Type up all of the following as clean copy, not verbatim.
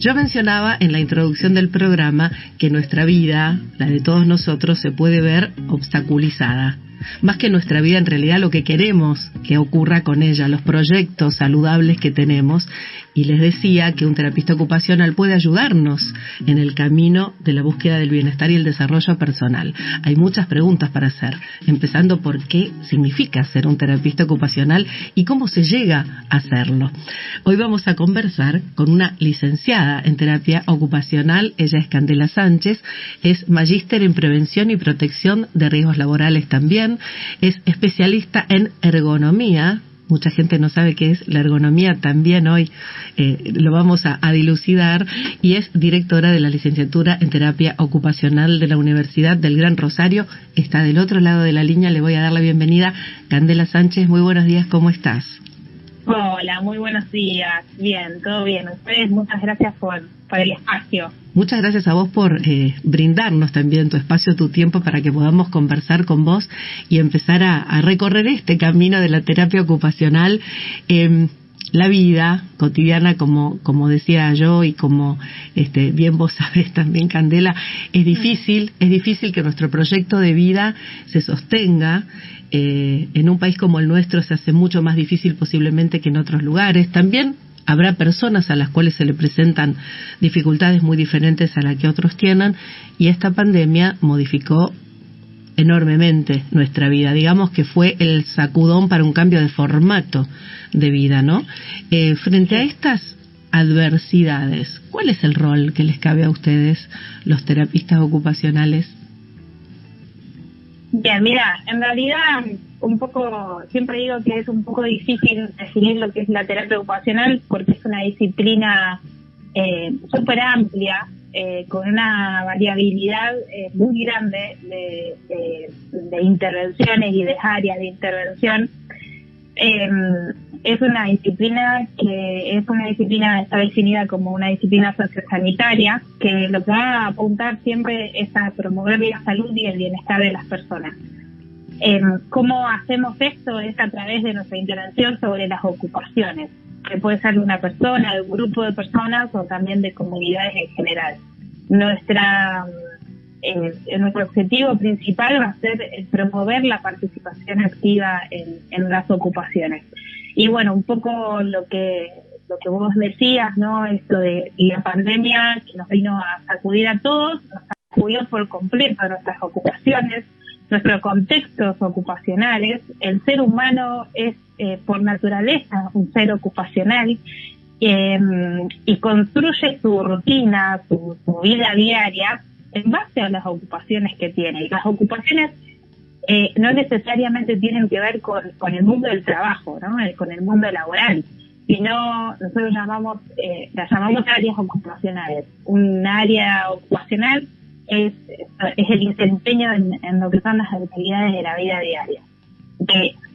Yo mencionaba en la introducción del programa que nuestra vida, la de todos nosotros, se puede ver obstaculizada. Más que nuestra vida, en realidad lo que queremos que ocurra con ella, los proyectos saludables que tenemos. Y les decía que un terapista ocupacional puede ayudarnos en el camino de la búsqueda del bienestar y el desarrollo personal. Hay muchas preguntas para hacer, empezando por qué significa ser un terapista ocupacional y cómo se llega a hacerlo. Hoy vamos a conversar con una licenciada en terapia ocupacional. Ella es Candela Sánchez, es magíster en prevención y protección de riesgos laborales también, es especialista en ergonomía. Mucha gente no sabe qué es la ergonomía, también hoy lo vamos a dilucidar, y es directora de la licenciatura en terapia ocupacional de la Universidad del Gran Rosario. Está del otro lado de la línea, le voy a dar la bienvenida. Candela Sánchez, muy buenos días, ¿cómo estás? Hola, muy buenos días. Bien, todo bien. Ustedes, muchas gracias por el espacio. Muchas gracias a vos por brindarnos también tu espacio, tu tiempo, para que podamos conversar con vos y empezar a recorrer este camino de la terapia ocupacional. La vida cotidiana, como decía yo, y como bien vos sabés también, Candela, es difícil que nuestro proyecto de vida se sostenga. En un país como el nuestro se hace mucho más difícil posiblemente que en otros lugares. También habrá personas a las cuales se le presentan dificultades muy diferentes a las que otros tienen, y esta pandemia modificó enormemente nuestra vida. Digamos que fue el sacudón para un cambio de formato de vida, ¿no? Frente a estas adversidades, ¿cuál es el rol que les cabe a ustedes, los terapistas ocupacionales? Bien, mira, en realidad un poco, siempre digo que es un poco difícil definir lo que es la terapia ocupacional, porque es una disciplina súper amplia, con una variabilidad muy grande de intervenciones y de áreas de intervención. Es una disciplina está definida como una disciplina sociosanitaria, que lo que va a apuntar siempre es a promover la salud y el bienestar de las personas. ¿Cómo hacemos esto? Es a través de nuestra intervención sobre las ocupaciones, que puede ser de una persona, de un grupo de personas o también de comunidades en general. Nuestro objetivo principal va a ser promover la participación activa en las ocupaciones. Y bueno, un poco lo que vos decías, ¿no? Esto de la pandemia que nos vino a sacudir a todos, nos sacudió por completo nuestras ocupaciones, nuestros contextos ocupacionales. El ser humano es por naturaleza un ser ocupacional, y construye su rutina, su vida diaria en base a las ocupaciones que tiene. Y las ocupaciones no necesariamente tienen que ver con el mundo del trabajo, ¿no? Con el mundo laboral, sino nosotros las llamamos áreas ocupacionales. Un área ocupacional es el desempeño en lo que son las actividades de la vida diaria,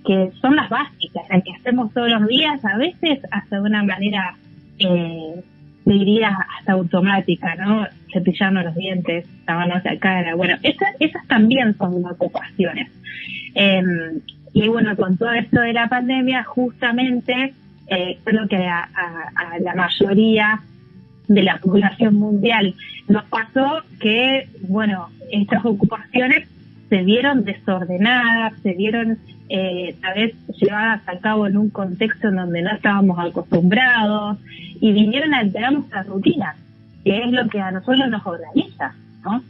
que son las básicas, las que hacemos todos los días, a veces hasta de una manera, diría, hasta automática, ¿no? Cepillarnos los dientes, lavarnos la cara. Bueno, esas también son ocupaciones. Y bueno, con todo esto de la pandemia, justamente, creo que a la mayoría de la población mundial nos pasó que, bueno, estas ocupaciones se vieron desordenadas, se vieron tal vez llevadas a cabo en un contexto en donde no estábamos acostumbrados, y vinieron a alterar nuestra rutina, que es lo que a nosotros nos organiza, ¿no?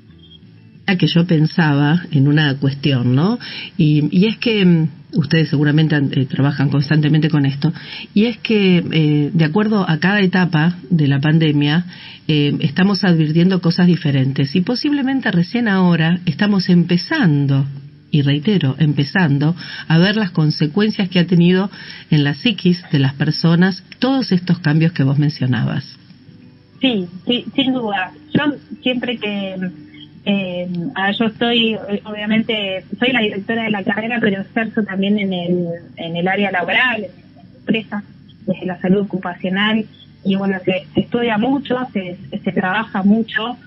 Que yo pensaba en una cuestión, ¿no? Y es que ustedes seguramente trabajan constantemente con esto, y es que de acuerdo a cada etapa de la pandemia estamos advirtiendo cosas diferentes, y posiblemente recién ahora estamos empezando, y reitero, empezando a ver las consecuencias que ha tenido en la psiquis de las personas todos estos cambios que vos mencionabas. Sí, sin duda. Yo siempre que yo estoy, obviamente, soy la directora de la carrera, pero ejerzo también en el área laboral, en la empresa, desde la salud ocupacional, y bueno, se estudia mucho, se trabaja mucho.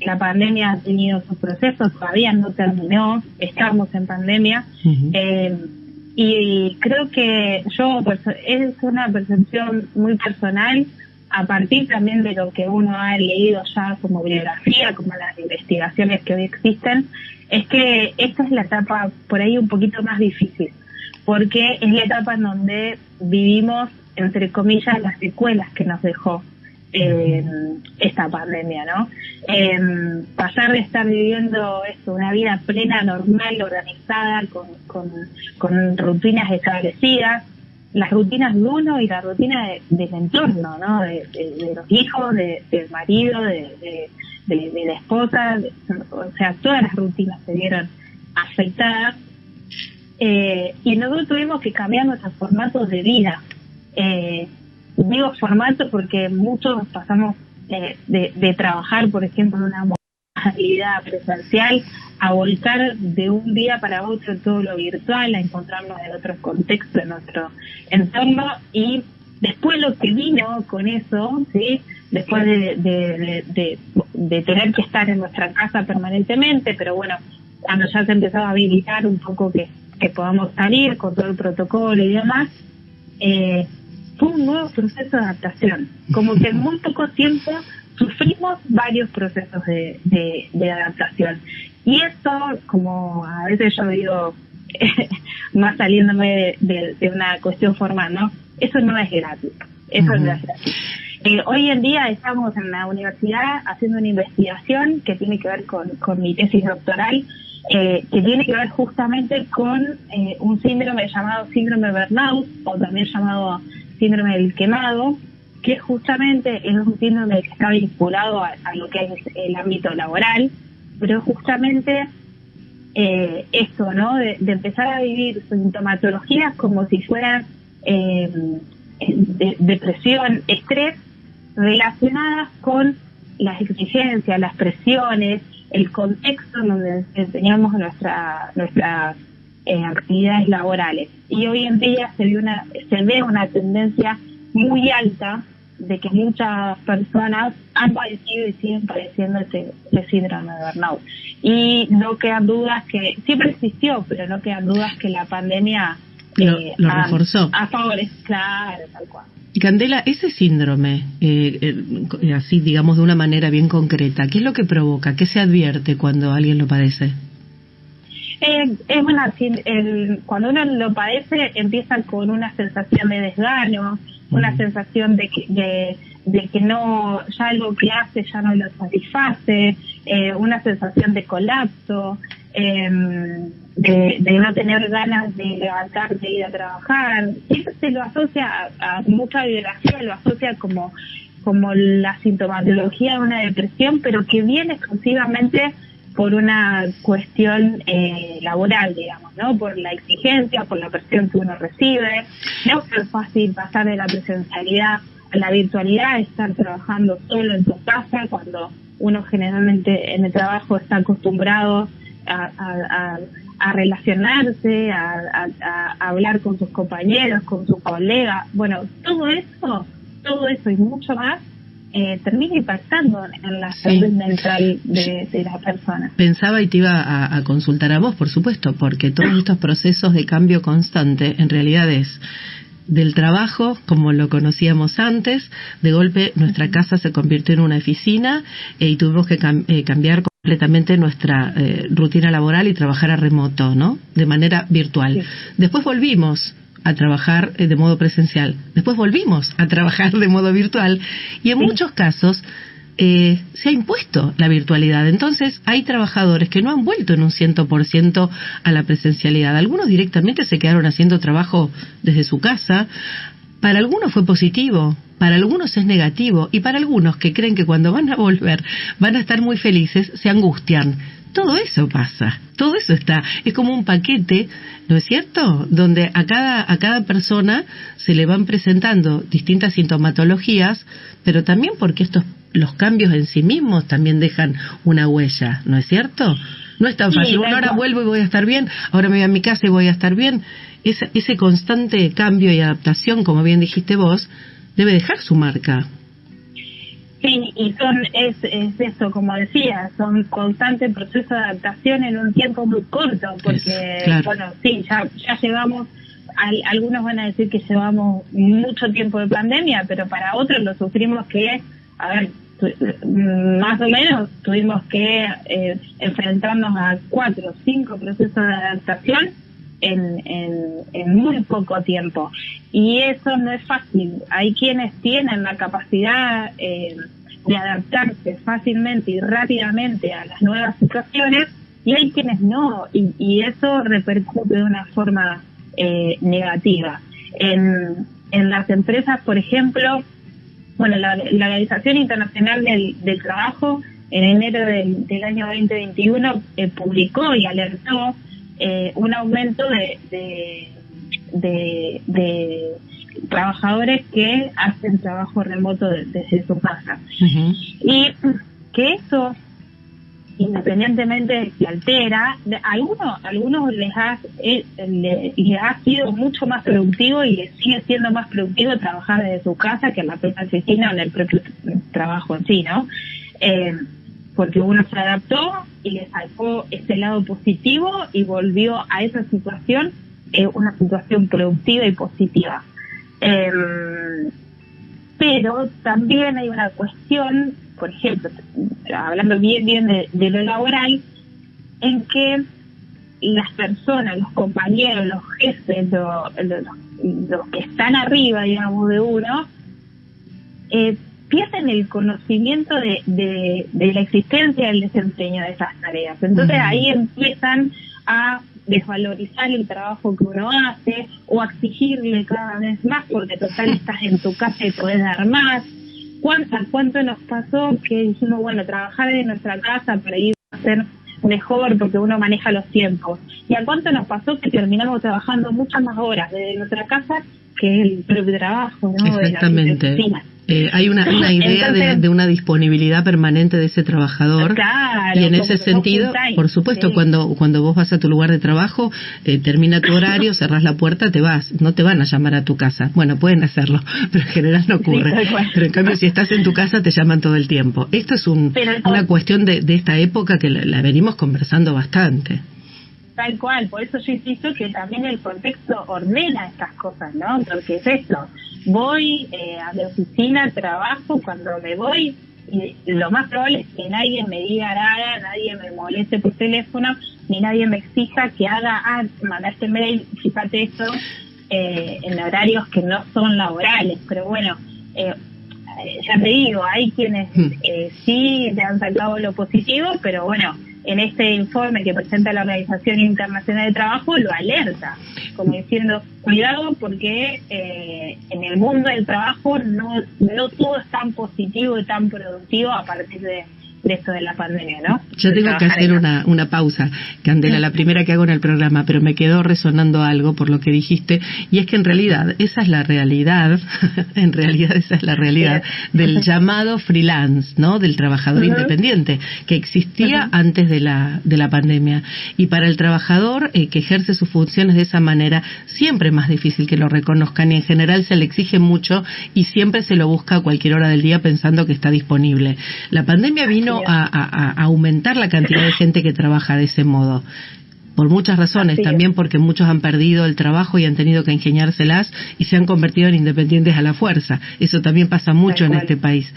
La pandemia ha tenido sus procesos, todavía no terminó, estamos en pandemia. Uh-huh. Y creo que es una percepción muy personal, a partir también de lo que uno ha leído ya como bibliografía, como las investigaciones que hoy existen, es que esta es la etapa por ahí un poquito más difícil, porque es la etapa en donde vivimos, entre comillas, las secuelas que nos dejó esta pandemia, ¿no? Pasar de estar viviendo una vida plena, normal, organizada, con rutinas establecidas, las rutinas de uno y la rutina del entorno, ¿no? De los hijos, del marido, de la esposa, o sea, todas las rutinas se vieron afectadas, y nosotros tuvimos que cambiar nuestros formatos de vida. Digo formato porque muchos pasamos de trabajar, por ejemplo, en una modalidad presencial, a volcar de un día para otro todo lo virtual, a encontrarnos en otros contextos, en nuestro entorno, y después lo que vino con eso, ¿sí? Después de tener que estar en nuestra casa permanentemente, pero bueno, cuando ya se empezaba a habilitar un poco que podamos salir con todo el protocolo y demás, fue un nuevo proceso de adaptación. Como que en muy poco tiempo sufrimos varios procesos de adaptación. Y eso, como a veces yo digo, más saliéndome de una cuestión formal, ¿no? Eso no es gratis. Eso no es gratis. Hoy en día estamos en la universidad haciendo una investigación que tiene que ver con mi tesis doctoral, que tiene que ver justamente con un síndrome llamado síndrome burnout, o también llamado síndrome del quemado, que justamente es un síndrome que está vinculado a lo que es el ámbito laboral, pero justamente esto, ¿no? De empezar a vivir sintomatologías como si fueran depresión, estrés, relacionadas con las exigencias, las presiones, el contexto en donde desempeñamos nuestras actividades laborales. Y hoy en día se ve una tendencia muy alta de que muchas personas han padecido y siguen padeciendo ese síndrome de burnout. Y no quedan dudas que siempre existió, pero no quedan dudas que la pandemia lo reforzó. A favores, claro, tal cual. Candela, ese síndrome, así digamos de una manera bien concreta, ¿qué es lo que provoca? ¿Qué se advierte cuando alguien lo padece? Cuando uno lo padece empieza con una sensación de desgano, una sensación de que no, ya algo que hace ya no lo satisface, una sensación de colapso, de no tener ganas de levantar, de ir a trabajar. Eso se lo asocia a mucha bibliografía, lo asocia como la sintomatología de una depresión, pero que viene exclusivamente por una cuestión laboral, digamos, ¿no? Por la exigencia, por la presión que uno recibe. No es fácil pasar de la presencialidad a la virtualidad, estar trabajando solo en tu casa, cuando uno generalmente en el trabajo está acostumbrado a relacionarse, a hablar con sus compañeros, con sus colegas. Bueno, todo eso y mucho más termina impactando en la salud mental de las personas. Pensaba y te iba a consultar a vos, por supuesto, porque todos estos procesos de cambio constante en realidad es del trabajo como lo conocíamos antes, de golpe nuestra casa se convirtió en una oficina y tuvimos que cambiar completamente nuestra rutina laboral y trabajar a remoto, ¿no? De manera virtual. Sí. Después volvimos a trabajar de modo presencial. Después volvimos a trabajar de modo virtual y en muchos casos se ha impuesto la virtualidad. Entonces hay trabajadores que no han vuelto en un 100% a la presencialidad. Algunos directamente se quedaron haciendo trabajo desde su casa. Para algunos fue positivo, para algunos es negativo y para algunos que creen que cuando van a volver van a estar muy felices, se angustian. Todo eso pasa, todo eso está, es como un paquete, ¿no es cierto? Donde a cada persona se le van presentando distintas sintomatologías, pero también porque los cambios en sí mismos también dejan una huella, ¿no es cierto? No es tan fácil, bueno, ahora vuelvo y voy a estar bien, ahora me voy a mi casa y voy a estar bien. Ese constante cambio y adaptación, como bien dijiste vos, debe dejar su marca. Sí, y es eso, como decía, son constantes procesos de adaptación en un tiempo muy corto, porque, claro. Bueno, sí, ya llegamos algunos van a decir que llevamos mucho tiempo de pandemia, pero para otros lo sufrimos que, más o menos tuvimos que enfrentarnos a 4 o 5 procesos de adaptación en muy poco tiempo, y eso no es fácil. Hay quienes tienen la capacidad de adaptarse fácilmente y rápidamente a las nuevas situaciones, y hay quienes no, y eso repercute de una forma negativa. En las empresas, por ejemplo, la Organización Internacional del Trabajo en enero del año 2021 publicó y alertó un aumento de trabajadores que hacen trabajo remoto desde su casa. Uh-huh. Y que eso, independientemente de que altera, a algunos les ha sido mucho más productivo y les sigue siendo más productivo trabajar desde su casa que en la propia oficina o en el propio trabajo en sí, ¿no? Porque uno se adaptó y le sacó este lado positivo y volvió a esa situación una situación productiva y positiva. Pero también hay una cuestión, por ejemplo, hablando bien de lo laboral, en que las personas, los compañeros, los jefes, los que están arriba, digamos, de uno, pierden el conocimiento de la existencia y el desempeño de esas tareas. Entonces ahí empiezan a desvalorizar el trabajo que uno hace o a exigirle cada vez más, porque total estás en tu casa y podés dar más. ¿Cuánto nos pasó que dijimos, trabajar en nuestra casa para ir a hacer mejor porque uno maneja los tiempos? ¿Y a cuánto nos pasó que terminamos trabajando muchas más horas desde nuestra casa que el propio trabajo, ¿no? Exactamente. Hay una idea entonces, de una disponibilidad permanente de ese trabajador, claro, y en ese sentido, por supuesto, sí. cuando vos vas a tu lugar de trabajo, termina tu horario, cerrás la puerta, te vas, no te van a llamar a tu casa. Bueno, pueden hacerlo, pero en general no ocurre. Sí, pero en cambio, si estás en tu casa, te llaman todo el tiempo. Esto es una cuestión de esta época que la venimos conversando bastante. Tal cual, por eso yo insisto que también el contexto ordena estas cosas, ¿no? Porque es esto, voy a la oficina, trabajo, cuando me voy, y lo más probable es que nadie me diga nada, nadie me moleste por teléfono, ni nadie me exija que mandaste mail, fíjate esto, en horarios que no son laborales, pero bueno, ya te digo, hay quienes sí le han sacado lo positivo, pero bueno, en este informe que presenta la Organización Internacional de Trabajo lo alerta, como diciendo, cuidado porque en el mundo del trabajo no todo es tan positivo y tan productivo a partir de esto de la pandemia, ¿no? Yo tengo que hacer una pausa, Candela, la primera que hago en el programa, pero me quedó resonando algo por lo que dijiste, y es que en realidad esa es la realidad, del llamado freelance, ¿no? Del trabajador independiente, que existía antes de la pandemia. Y para el trabajador que ejerce sus funciones de esa manera, siempre es más difícil que lo reconozcan, y en general se le exige mucho y siempre se lo busca a cualquier hora del día pensando que está disponible. La pandemia vino a aumentar la cantidad de gente que trabaja de ese modo, por muchas razones, también porque muchos han perdido el trabajo y han tenido que ingeniárselas y se han convertido en independientes a la fuerza. Eso también pasa mucho en este país.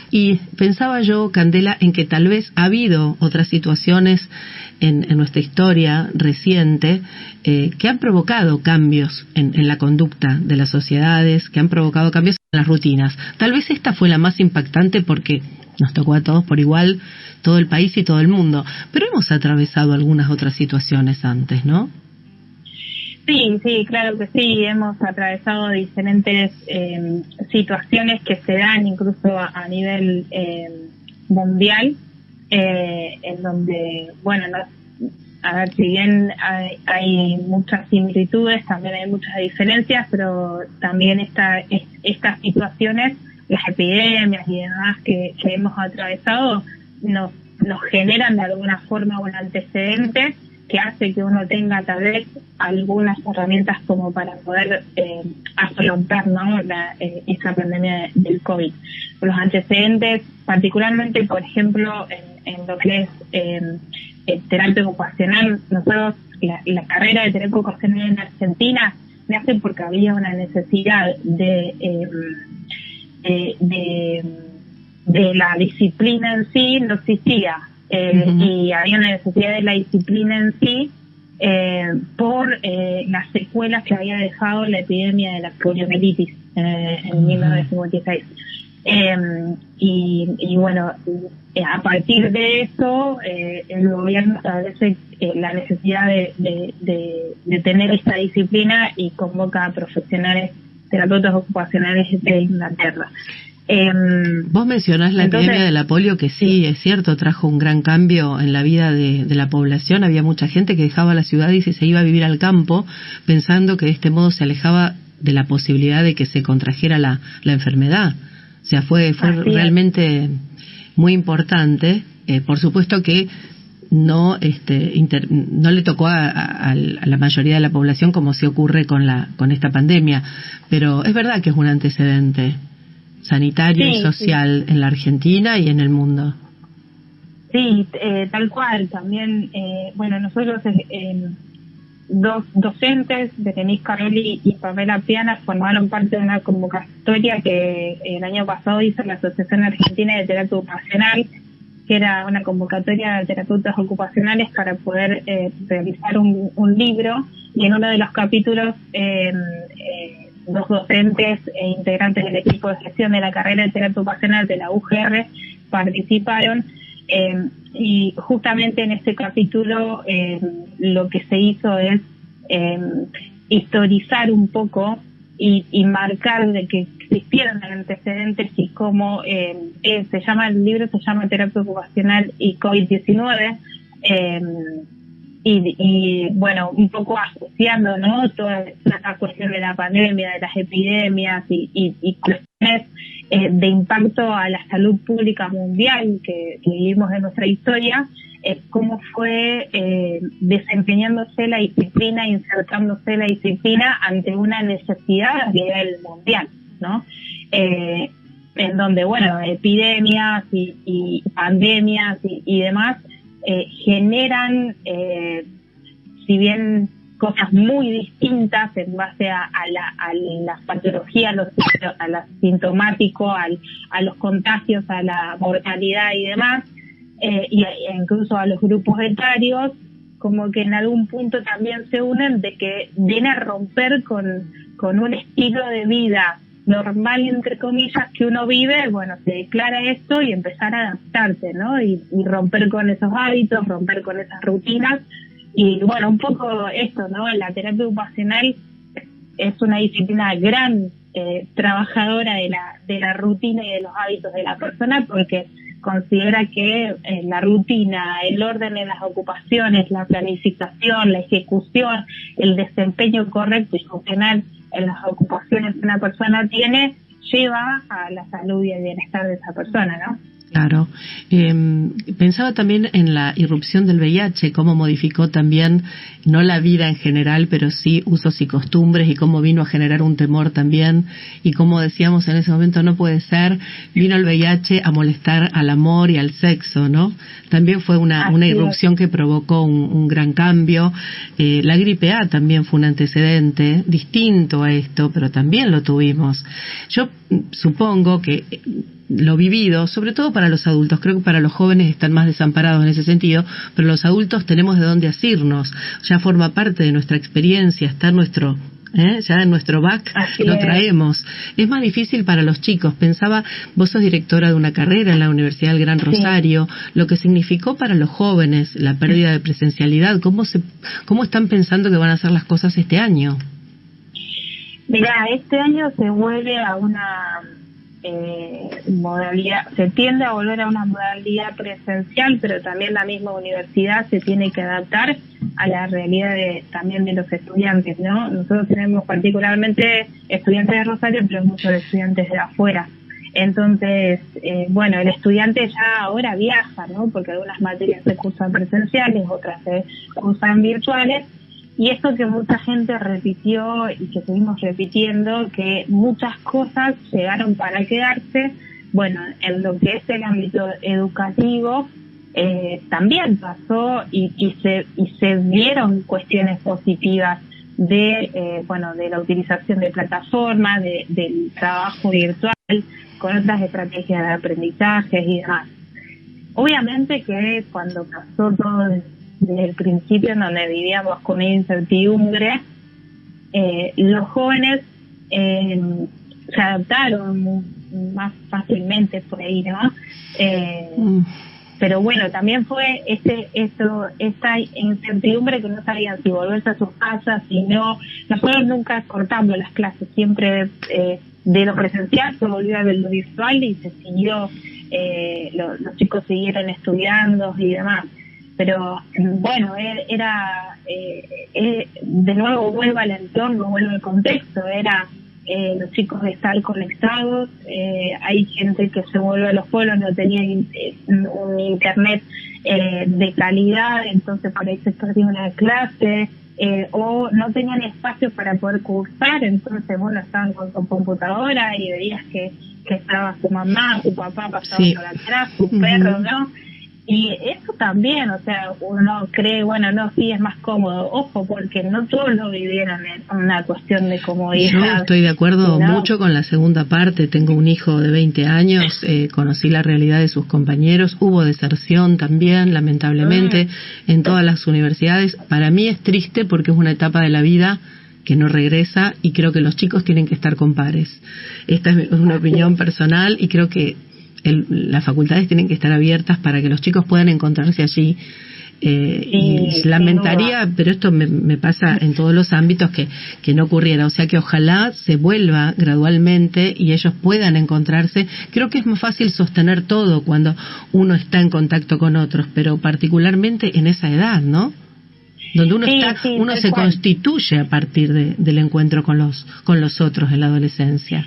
Y pensaba yo, Candela, en que tal vez ha habido otras situaciones en nuestra historia reciente que han provocado cambios en la conducta de las sociedades, que han provocado cambios en las rutinas. Tal vez esta fue la más impactante porque nos tocó a todos por igual, todo el país y todo el mundo. Pero hemos atravesado algunas otras situaciones antes, ¿no? Sí, claro que sí. Hemos atravesado diferentes situaciones que se dan incluso a nivel mundial, en donde, si bien hay muchas similitudes, también hay muchas diferencias, pero también estas situaciones, las epidemias y demás que hemos atravesado nos generan de alguna forma un antecedente que hace que uno tenga tal vez algunas herramientas como para poder afrontar, ¿no? esa pandemia del COVID. Los antecedentes, particularmente, por ejemplo, en lo que es terapia ocupacional, nosotros la carrera de terapia ocupacional en Argentina nace porque había una necesidad de la disciplina en sí, no existía, y había una necesidad de la disciplina en sí por las secuelas que había dejado la epidemia de la poliomielitis en 1956. Y bueno, a partir de eso el gobierno establece la necesidad de tener esta disciplina y convoca a profesionales, terapeutas ocupacionales de Inglaterra. Vos mencionás la epidemia de la polio, que sí, es cierto, trajo un gran cambio en la vida de la población. Había mucha gente que dejaba la ciudad y se iba a vivir al campo, pensando que de este modo se alejaba de la posibilidad de que se contrajera la enfermedad. O sea, fue realmente muy importante. Por supuesto que no le tocó a la mayoría de la población, como sí ocurre con esta pandemia, pero es verdad que es un antecedente sanitario y social en la Argentina y en el mundo. Sí, tal cual. También, bueno, nosotros dos docentes, Berenice Carelli y Pamela Piana, formaron parte de una convocatoria que el año pasado hizo la Asociación Argentina de Terapia Ocupacional, que era una convocatoria de terapeutas ocupacionales para poder realizar un libro, y en uno de los capítulos dos docentes e integrantes del equipo de gestión de la carrera de terapia ocupacional de la UGR participaron, y justamente en este capítulo lo que se hizo es historizar un poco y marcar de que existieron antecedentes y cómo el libro se llama Terapia Ocupacional y COVID-19, y bueno, un poco asociando, ¿no?, toda esta cuestión de la pandemia, de las epidemias y cuestiones de impacto a la salud pública mundial que vivimos en nuestra historia, cómo fue desempeñándose la disciplina, insertándose la disciplina ante una necesidad a nivel mundial, ¿no? En donde, bueno, epidemias y pandemias y demás generan, si bien cosas muy distintas en base a las patologías, a lo sintomático, a los contagios, a la mortalidad y demás, e incluso a los grupos etarios, como que en algún punto también se unen de que viene a romper con un estilo de vida normal, entre comillas, que uno vive. Bueno, se declara esto y empezar a adaptarse, ¿no? Y romper con esos hábitos, romper con esas rutinas. Y bueno, un poco esto, ¿no? La terapia ocupacional es una disciplina gran trabajadora de la rutina y de los hábitos de la persona, porque considera que la rutina, el orden en las ocupaciones, la planificación, la ejecución, el desempeño correcto y funcional en las ocupaciones que una persona tiene, lleva a la salud y el bienestar de esa persona, ¿no? Claro. Pensaba también en la irrupción del VIH, cómo modificó también, no la vida en general, pero sí usos y costumbres, y cómo vino a generar un temor también, y como decíamos en ese momento, no puede ser, vino el VIH a molestar al amor y al sexo, ¿no? También fue una irrupción que provocó un gran cambio. La gripe A también fue un antecedente distinto a esto, pero también lo tuvimos. Yo supongo que lo vivido, sobre todo para los adultos, creo que para los jóvenes están más desamparados en ese sentido, pero los adultos tenemos de dónde asirnos, ya forma parte de nuestra experiencia, está nuestro, ya en nuestro back lo traemos. Es más difícil para los chicos. Pensaba, vos sos directora de una carrera en la Universidad del Gran Rosario, lo que significó para los jóvenes la pérdida de presencialidad. ¿Cómo están pensando que van a ser las cosas este año? Mirá, este año se vuelve a una modalidad, se tiende a volver a una modalidad presencial, pero también la misma universidad se tiene que adaptar a la realidad también de los estudiantes, ¿no? Nosotros tenemos particularmente estudiantes de Rosario, pero muchos estudiantes de afuera. Entonces, bueno, el estudiante ya ahora viaja, ¿no? Porque algunas materias se cursan presenciales, otras se cursan virtuales. Y esto que mucha gente repitió y que seguimos repitiendo, que muchas cosas llegaron para quedarse, bueno, en lo que es el ámbito educativo también pasó y se vieron cuestiones positivas de la utilización de plataformas, del trabajo virtual, con otras estrategias de aprendizaje y demás. Obviamente que cuando pasó todo desde el principio, en donde vivíamos con incertidumbre, los jóvenes se adaptaron más fácilmente por ahí, ¿no? Pero bueno, también fue esta incertidumbre que no sabían si volverse a sus casas, si no. Nosotros nunca cortamos las clases, siempre de lo presencial se volvió a lo virtual y se siguió, los chicos siguieron estudiando y demás. Pero bueno, de nuevo vuelve al entorno, vuelve al contexto, los chicos están conectados, hay gente que se vuelve a los pueblos, no tenían un internet de calidad, entonces por ahí se perdió una clase, o no tenían espacio para poder cursar, entonces bueno, estaban con su computadora y veías que estaba su mamá, su papá pasaba por atrás, su perro, ¿no? Y eso también, o sea, uno cree, bueno, no, sí es más cómodo. Ojo, porque no todos lo vivieron en una cuestión de comodidad. Yo estoy de acuerdo mucho con la segunda parte. Tengo un hijo de 20 años, conocí la realidad de sus compañeros. Hubo deserción también, lamentablemente, en todas las universidades. Para mí es triste porque es una etapa de la vida que no regresa y creo que los chicos tienen que estar con pares. Esta es una opinión personal y creo que las facultades tienen que estar abiertas para que los chicos puedan encontrarse allí. Y lamentaría, pero esto me pasa en todos los ámbitos, que no ocurriera. O sea que ojalá se vuelva gradualmente y ellos puedan encontrarse. Creo que es más fácil sostener todo cuando uno está en contacto con otros, pero particularmente en esa edad, ¿no? Donde uno se constituye a partir del encuentro con los otros en la adolescencia.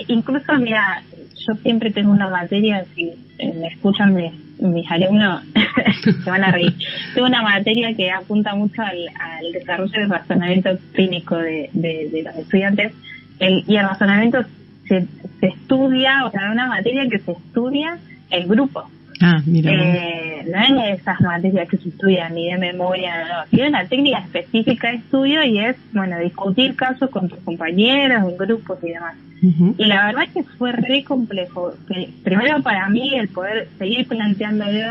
Incluso, mira, yo siempre tengo una materia, si me escuchan mis alumnos se van a reír. Tengo una materia que apunta mucho al desarrollo del razonamiento clínico de los estudiantes, y el razonamiento se estudia, o sea, una materia que se estudia el grupo. Mira. No es esas materias que se estudian ni de memoria, no. Tiene una técnica específica de estudio y es, bueno, discutir casos con tus compañeros, en grupos y demás. Uh-huh. Y la verdad es que fue re complejo. Primero para mí el poder seguir planteándole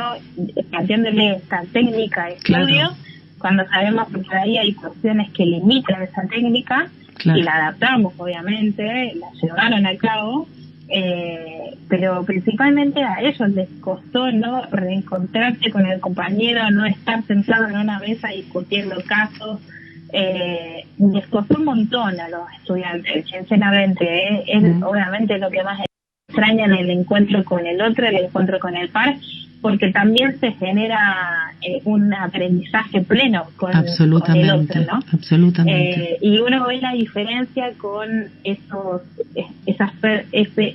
esta técnica de estudio, claro, cuando sabemos que por ahí hay cuestiones que limitan esa técnica, claro, y la adaptamos, obviamente, la llevaron a cabo. Pero principalmente a ellos les costó no reencontrarse con el compañero, no estar sentados en una mesa discutiendo casos. Les costó un montón a los estudiantes, sinceramente. Obviamente lo que más extrañan el encuentro con el otro, el encuentro con el par, porque también se genera un aprendizaje pleno con el otro, ¿no? Absolutamente. Y uno ve la diferencia con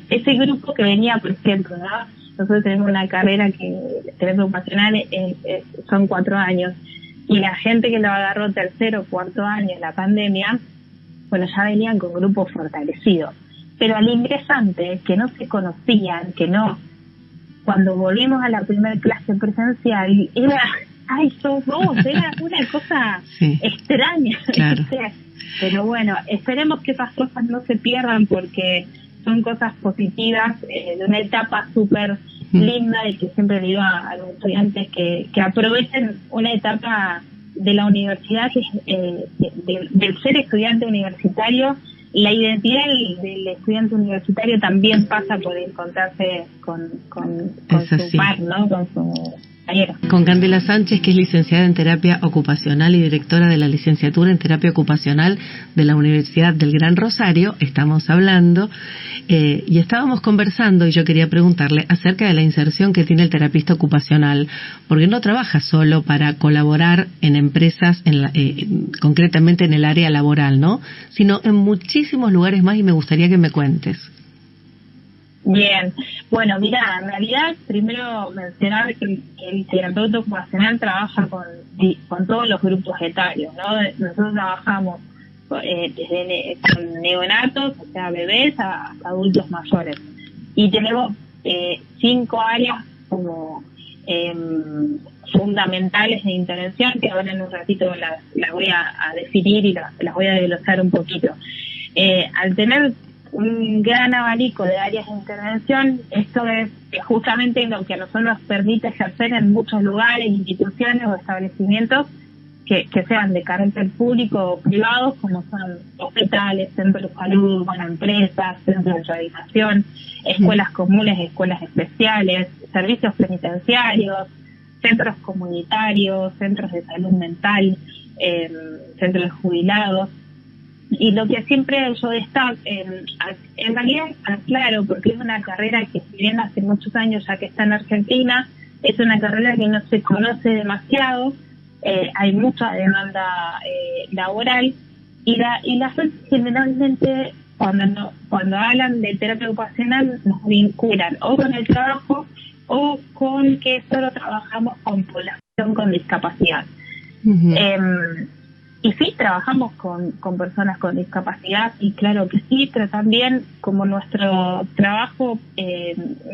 ese grupo que venía, por ejemplo, ¿no? Nosotros tenemos una carrera que terapia ocupacional son 4 años, y la gente que lo agarró tercero o cuarto año en la pandemia, bueno, ya venían con grupos fortalecidos. Pero al ingresante, que no se conocían, cuando volvimos a la primera clase presencial, era, ¡ay, sos vos! Era una cosa extraña. Claro. Pero bueno, esperemos que esas cosas no se pierdan, porque son cosas positivas, de una etapa súper linda, y que siempre digo a los estudiantes que aprovechen una etapa de la universidad, del ser estudiante universitario. La identidad del estudiante universitario también pasa por encontrarse con su par, ¿no? Con su compañero. Con Candela Sánchez, que es licenciada en terapia ocupacional y directora de la licenciatura en terapia ocupacional de la Universidad del Gran Rosario, estamos hablando y estábamos conversando, y yo quería preguntarle acerca de la inserción que tiene el terapista ocupacional, porque no trabaja solo para colaborar en empresas, concretamente en el área laboral, ¿no? Sino en muchísimos lugares más, y me gustaría que me cuentes. Bien, bueno, mira, en realidad primero mencionar que el terapeuta ocupacional trabaja con todos los grupos etarios, ¿no? Nosotros trabajamos desde con neonatos, o sea, bebés, hasta adultos mayores, y tenemos 5 áreas como fundamentales de intervención, que ahora en un ratito las voy a definir y las voy a desglosar un poquito. Al tener un gran abanico de áreas de intervención, esto es justamente lo que a nosotros nos permite ejercer en muchos lugares, instituciones o establecimientos que sean de carácter público o privado, como son hospitales, centros de salud, empresas, centros de rehabilitación, escuelas comunes, escuelas especiales, servicios penitenciarios, centros comunitarios, centros de salud mental, centros de jubilados. Y lo que siempre yo destaco, en realidad aclaro, porque es una carrera que si bien hace muchos años ya que está en Argentina, es una carrera que no se conoce demasiado, hay mucha demanda laboral, y la gente generalmente cuando hablan de terapia ocupacional nos vinculan o con el trabajo o con que solo trabajamos con población con discapacidad. Uh-huh. Y sí, trabajamos con personas con discapacidad, y claro que sí, pero también como nuestro trabajo,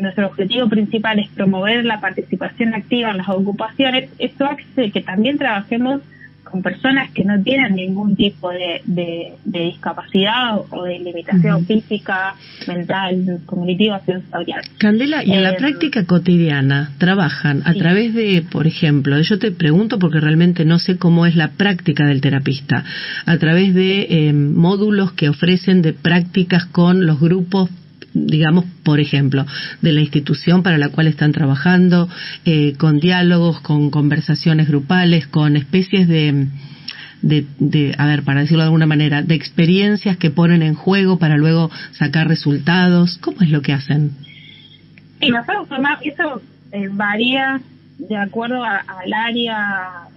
nuestro objetivo principal es promover la participación activa en las ocupaciones, esto hace que también trabajemos con personas que no tienen ningún tipo de discapacidad o de limitación uh-huh. física, mental, cognitiva, sensorial. Candela, y en la práctica cotidiana, ¿trabajan a través de, por ejemplo, yo te pregunto porque realmente no sé cómo es la práctica del terapista, a través de módulos que ofrecen de prácticas con los grupos, digamos, por ejemplo, de la institución para la cual están trabajando, con diálogos, con conversaciones grupales, con especies de, a ver, para decirlo de alguna manera, de experiencias que ponen en juego para luego sacar resultados? ¿Cómo es lo que hacen? Y nosotros eso varía de acuerdo al área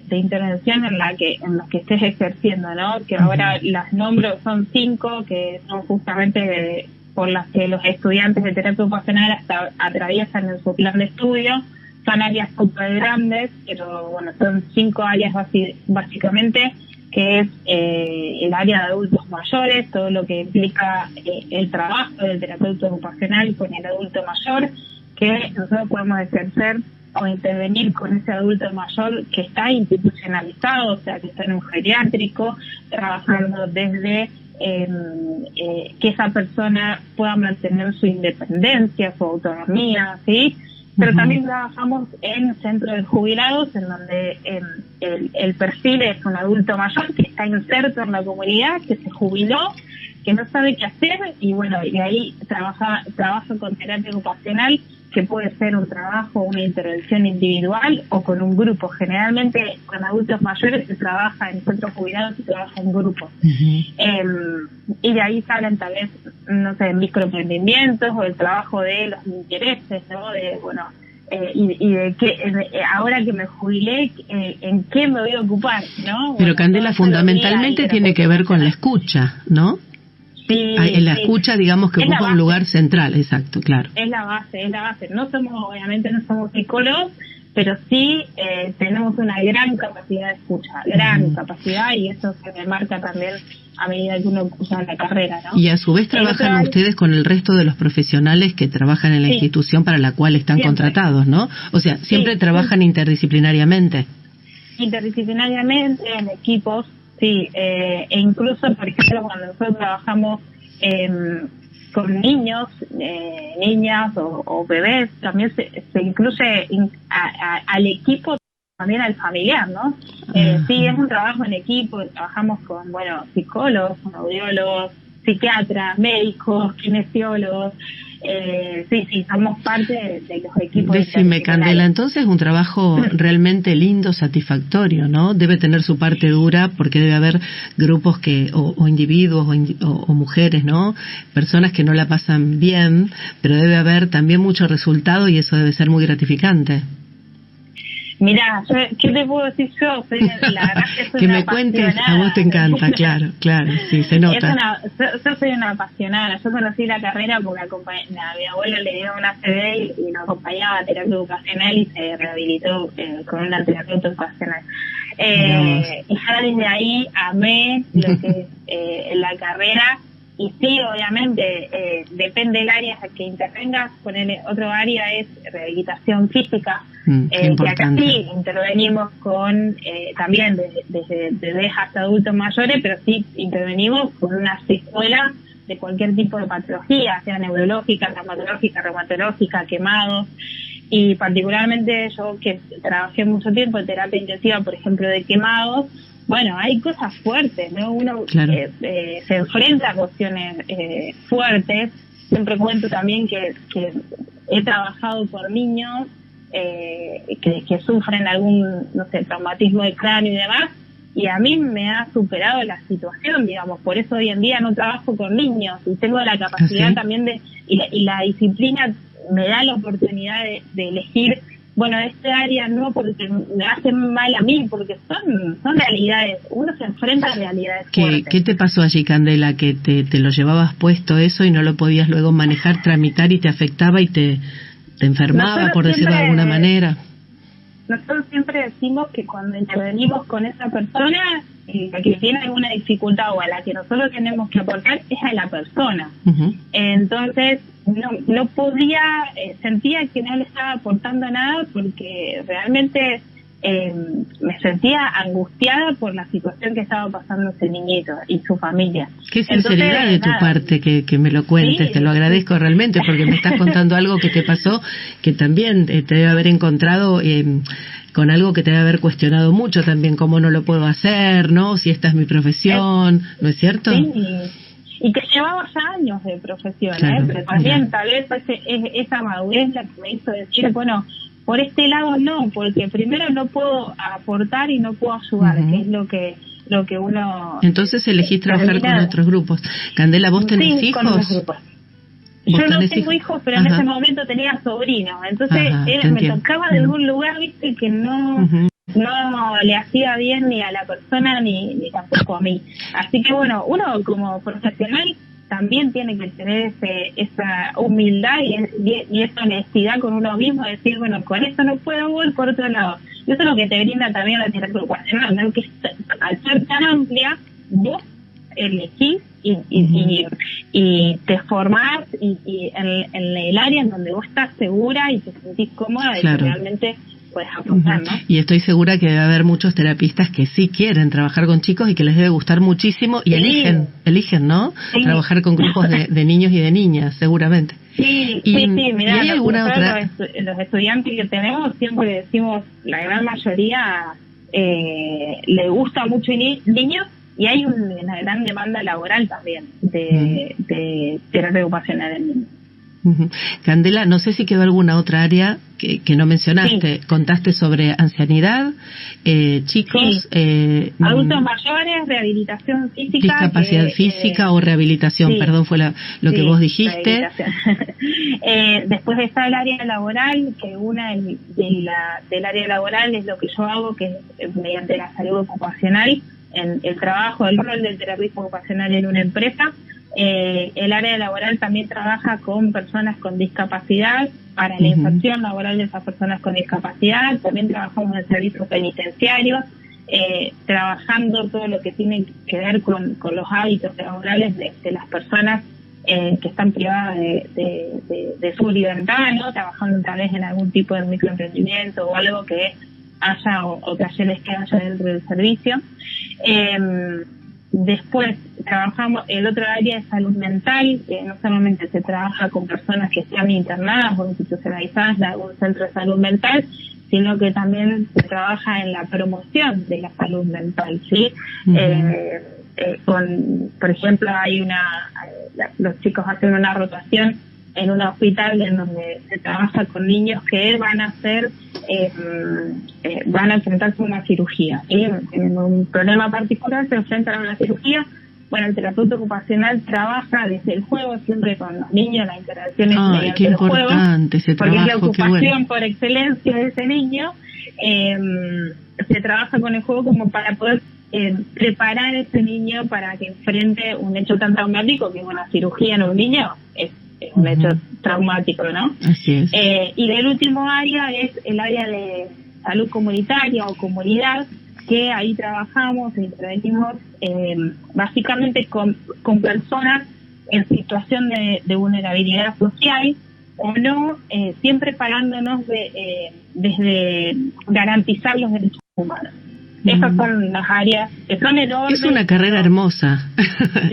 de intervención en la que estés ejerciendo, ¿no? Que ahora las nombro, son 5, que son justamente por las que los estudiantes de terapia ocupacional hasta atraviesan en su plan de estudio. Son áreas súper grandes, pero son 5 áreas básicamente, que es el área de adultos mayores, todo lo que implica el trabajo del terapeuta ocupacional con el adulto mayor, que nosotros podemos ejercer o intervenir con ese adulto mayor que está institucionalizado, o sea, que está en un geriátrico, trabajando desde que esa persona pueda mantener su independencia, su autonomía, ¿sí? Pero también trabajamos en centros de jubilados, en donde el perfil es un adulto mayor que está inserto en la comunidad, que se jubiló, que no sabe qué hacer, y ahí trabaja con terapia ocupacional, que puede ser un trabajo, una intervención individual o con un grupo. Generalmente con adultos mayores se trabaja en centros jubilados, se trabaja en grupos. Uh-huh. Y de ahí salen tal vez, no sé, microemprendimientos o el trabajo de los intereses, ¿no? Y de qué, ahora que me jubilé, en qué me voy a ocupar, ¿no? Pero Candela, fundamentalmente tiene que ver con la escucha, ¿no? Sí, en la escucha, digamos, que ocupa un lugar central, exacto, claro. Es la base. Obviamente no somos psicólogos, pero sí tenemos una gran capacidad de escucha, gran capacidad, y eso se remarca también a medida que uno cursa la carrera, ¿no? Y a su vez trabajan ustedes con el resto de los profesionales que trabajan en la institución para la cual están contratados, ¿no? O sea, siempre trabajan interdisciplinariamente. Interdisciplinariamente, en equipos. Sí, e incluso, por ejemplo, cuando nosotros trabajamos con niños, niñas o bebés, también se incluye al equipo, también al familiar, ¿no? Sí, es un trabajo en equipo, trabajamos con, psicólogos, audiólogos, psiquiatras, médicos, kinesiólogos. Sí, somos parte de los equipos. Decime, Candela, entonces un trabajo realmente lindo, satisfactorio, ¿no? Debe tener su parte dura, porque debe haber grupos o individuos o mujeres, ¿no? Personas que no la pasan bien, pero debe haber también mucho resultado, y eso debe ser muy gratificante. Mira, ¿qué te puedo decir yo? La verdad que soy que una me cuentes, a vos te encanta, claro, sí, se nota. Yo soy una apasionada. Yo conocí la carrera porque a mi abuelo le dio una ACV y nos acompañaba a terapia educacional, y se rehabilitó con una terapeuta educacional. Y ya desde ahí amé lo que es la carrera, Y sí, obviamente, depende del área que intervengas. Ponele, otro área es rehabilitación física, que acá sí intervenimos con, también desde bebés hasta adultos mayores, pero sí intervenimos con una secuela de cualquier tipo de patología, sea neurológica, reumatológica, quemados. Y particularmente yo, que trabajé mucho tiempo en terapia intensiva, por ejemplo, de quemados, bueno, hay cosas fuertes, ¿no? Uno se enfrenta a cuestiones fuertes. Siempre cuento también que he trabajado por niños que sufren algún, no sé, traumatismo de cráneo y demás, y a mí me ha superado la situación, digamos. Por eso hoy en día no trabajo con niños y tengo la capacidad también y la disciplina me da la oportunidad de elegir, bueno, este área no porque me hacen mal a mí, porque son realidades, uno se enfrenta a realidades fuertes. ¿Qué te pasó allí, Candela, que te lo llevabas puesto eso y no lo podías luego manejar, tramitar y te afectaba y te enfermaba, por decirlo de alguna manera? Nosotros siempre decimos que cuando intervenimos con esa persona, la que tiene alguna dificultad o a la que nosotros tenemos que aportar es a la persona. Entonces, no podía, sentía que no le estaba aportando nada porque realmente me sentía angustiada por la situación que estaba pasando ese niñito y su familia. Qué sinceridad de tu parte que me lo cuentes, te lo agradezco realmente porque me estás contando algo que te pasó, que también te debe haber encontrado con algo que te debe haber cuestionado mucho también, cómo no lo puedo hacer, ¿no? Si esta es mi profesión, ¿no es cierto? Sí, y que llevaba ya años de profesión, pero también tal vez esa madurez la que me hizo decir, bueno, por este lado no, porque primero no puedo aportar y no puedo ayudar, que es lo que uno... Entonces elegís trabajar con otros grupos. Candela, ¿vos tenés hijos? Con otros grupos. Yo no tengo hijos, pero en ese momento tenía sobrinos, entonces me tocaba de algún lugar, viste, que no le hacía bien ni a la persona ni tampoco a mí. Así que bueno, uno como profesional también tiene que tener esa humildad y esa honestidad con uno mismo, decir, bueno, con esto no puedo, voy por otro lado. Y eso es lo que te brinda también la terapia ocupacional, ¿no? Que al ser tan amplia, vos elegís y te formás y en el área en donde vos estás segura y te sentís cómoda de que realmente puedes aportar, ¿no? Y estoy segura que debe haber muchos terapistas que sí quieren trabajar con chicos y que les debe gustar muchísimo y eligen, ¿no? Trabajar con grupos de niños y de niñas, seguramente. Sí, mirá, ¿hay alguna otra? Los estudiantes que tenemos siempre decimos, la gran mayoría le gusta mucho niños. Y hay una gran demanda laboral también de terapia ocupacional en niños. Candela, no sé si quedó alguna otra área que no mencionaste. Contaste sobre ancianidad, chicos... adultos mayores, rehabilitación física... Discapacidad física o rehabilitación, perdón, fue lo que vos dijiste. Después está el área laboral, que una del área laboral es lo que yo hago, que es mediante la salud ocupacional, en el trabajo, el rol del terapista ocupacional en una empresa. El área laboral también trabaja con personas con discapacidad para la inserción laboral de esas personas con discapacidad. También trabajamos en el servicio penitenciario, trabajando todo lo que tiene que ver con los hábitos laborales de las personas que están privadas de su libertad, ¿no? Trabajando tal vez en algún tipo de microemprendimiento o algo que haya o talleres que haya dentro del servicio. Después trabajamos el otro área de salud mental, que no solamente se trabaja con personas que están internadas o institucionalizadas en algún centro de salud mental, sino que también se trabaja en la promoción de la salud mental, ¿sí? Por ejemplo, los chicos hacen una rotación en un hospital en donde se trabaja con niños que van a enfrentarse a una cirugía, ¿sí? En un problema particular se enfrentan a una cirugía. Bueno, el terapeuta ocupacional trabaja desde el juego, siempre con los niños, la interacción es mediante el juego, porque es la ocupación por excelencia de ese niño. Se trabaja con el juego como para poder preparar a ese niño para que enfrente un hecho tan traumático que una cirugía en un niño es un hecho traumático, ¿no? Así es. Y del último área es el área de salud comunitaria o comunidad, que ahí trabajamos e intervenimos básicamente con personas en situación de vulnerabilidad social o no, siempre parándonos desde garantizar los derechos humanos. Esas son las áreas que son enormes. Es una carrera hermosa,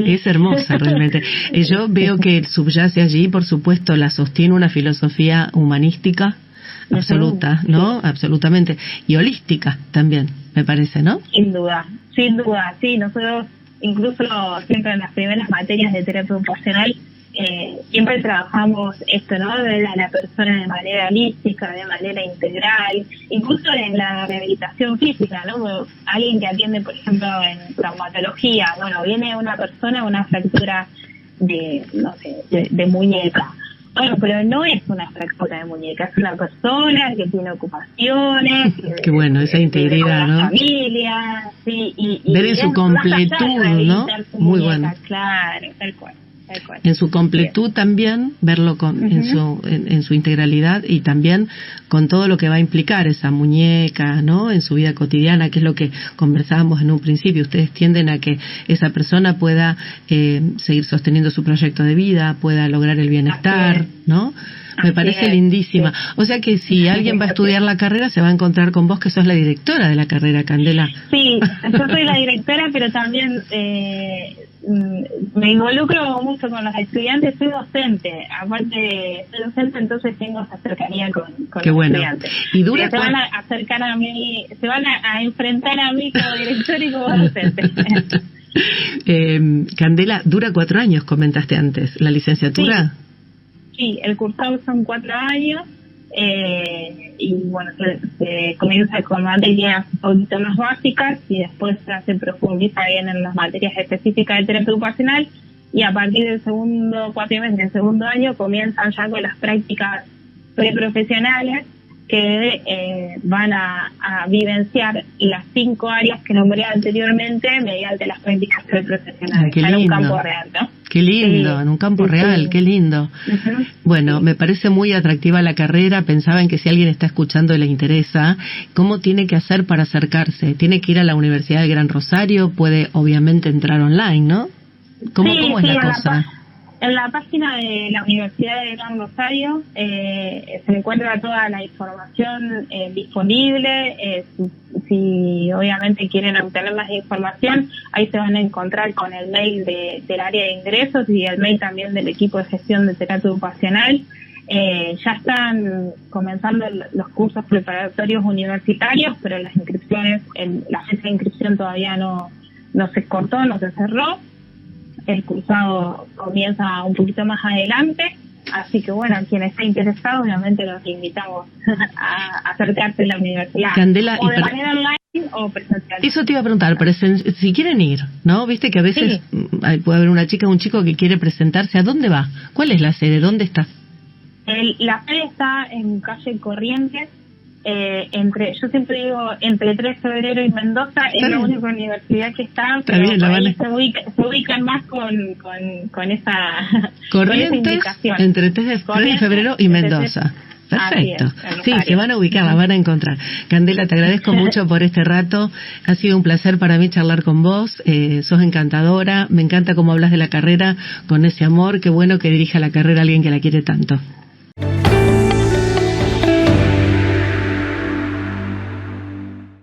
es hermosa realmente. Yo veo que subyace allí, por supuesto, la sostiene una filosofía humanística absoluta, ¿no? Absolutamente. Y holística también, me parece, ¿no? Sin duda, sí. Nosotros, incluso siempre en las primeras materias de terapia ocupacional, siempre trabajamos esto, ¿no? De la persona de manera holística, de manera integral, incluso en la rehabilitación física, ¿no? Alguien que atiende, por ejemplo, en traumatología, bueno, viene una persona con una fractura de muñeca. Bueno, pero no es una fractura de muñeca, es una persona que tiene ocupaciones. Qué bueno, esa integridad, ¿no? Familia, sí, y ver en su completud, ¿no? Muy bueno. Claro, tal cual. En su completud también, verlo en su integralidad y también con todo lo que va a implicar esa muñeca, ¿no? En su vida cotidiana, que es lo que conversábamos en un principio. Ustedes tienden a que esa persona pueda seguir sosteniendo su proyecto de vida, pueda lograr el bienestar, ¿no? Me parece lindísima. O sea que si alguien va a estudiar la carrera, se va a encontrar con vos, que sos la directora de la carrera, Candela. Sí, yo soy la directora, pero también me involucro mucho con los estudiantes. Soy docente, aparte soy docente, entonces tengo esa cercanía con Qué los bueno. estudiantes. Y dura se van a acercar a mí, se van a enfrentar a mí como directora y como docente. Candela, dura 4 años, comentaste antes, la licenciatura. Sí, el cursado son 4 años, y bueno, se comienza con materias un poquito más básicas y después se profundiza bien en las materias específicas de terapia ocupacional, y a partir del segundo cuatrimestre, del segundo año, comienzan ya con las prácticas preprofesionales que van a vivenciar las 5 áreas que nombré anteriormente mediante las prácticas preprofesionales, en un campo real, ¿no? Qué lindo, en un campo real, qué lindo. Bueno, me parece muy atractiva la carrera. Pensaba en que si alguien está escuchando y le interesa, ¿cómo tiene que hacer para acercarse? ¿Tiene que ir a la Universidad del Gran Rosario? Puede obviamente entrar online, ¿no? ¿Cómo es la cosa? En la página de la Universidad de Gran Rosario se encuentra toda la información disponible. Si obviamente quieren obtener más información, ahí se van a encontrar con el mail del área de ingresos y el mail también del equipo de gestión de terapia ocupacional. Ya están comenzando los cursos preparatorios universitarios, pero las inscripciones, la fecha de inscripción todavía no se cortó, no se cerró. El cursado comienza un poquito más adelante, así que bueno, quien esté interesado, obviamente los invitamos a acercarse a la universidad, Candela, o de manera online o presencial. Eso te iba a preguntar, si quieren ir, ¿no? Viste que a veces puede haber una chica o un chico que quiere presentarse. ¿A dónde va? ¿Cuál es la sede? ¿Dónde está? La sede está en calle Corrientes, yo siempre digo entre 3 de febrero y Mendoza. Es la única universidad que está, pero bien, ahí se ubican más con esa Corrientes, con esa indicación. Entre 3 de febrero y Mendoza. Perfecto. Sí, se van a ubicar, la van a encontrar. Candela, te agradezco mucho por este rato. Ha sido un placer para mí charlar con vos. Sos encantadora. Me encanta cómo hablas de la carrera con ese amor. Qué bueno que dirija la carrera a alguien que la quiere tanto.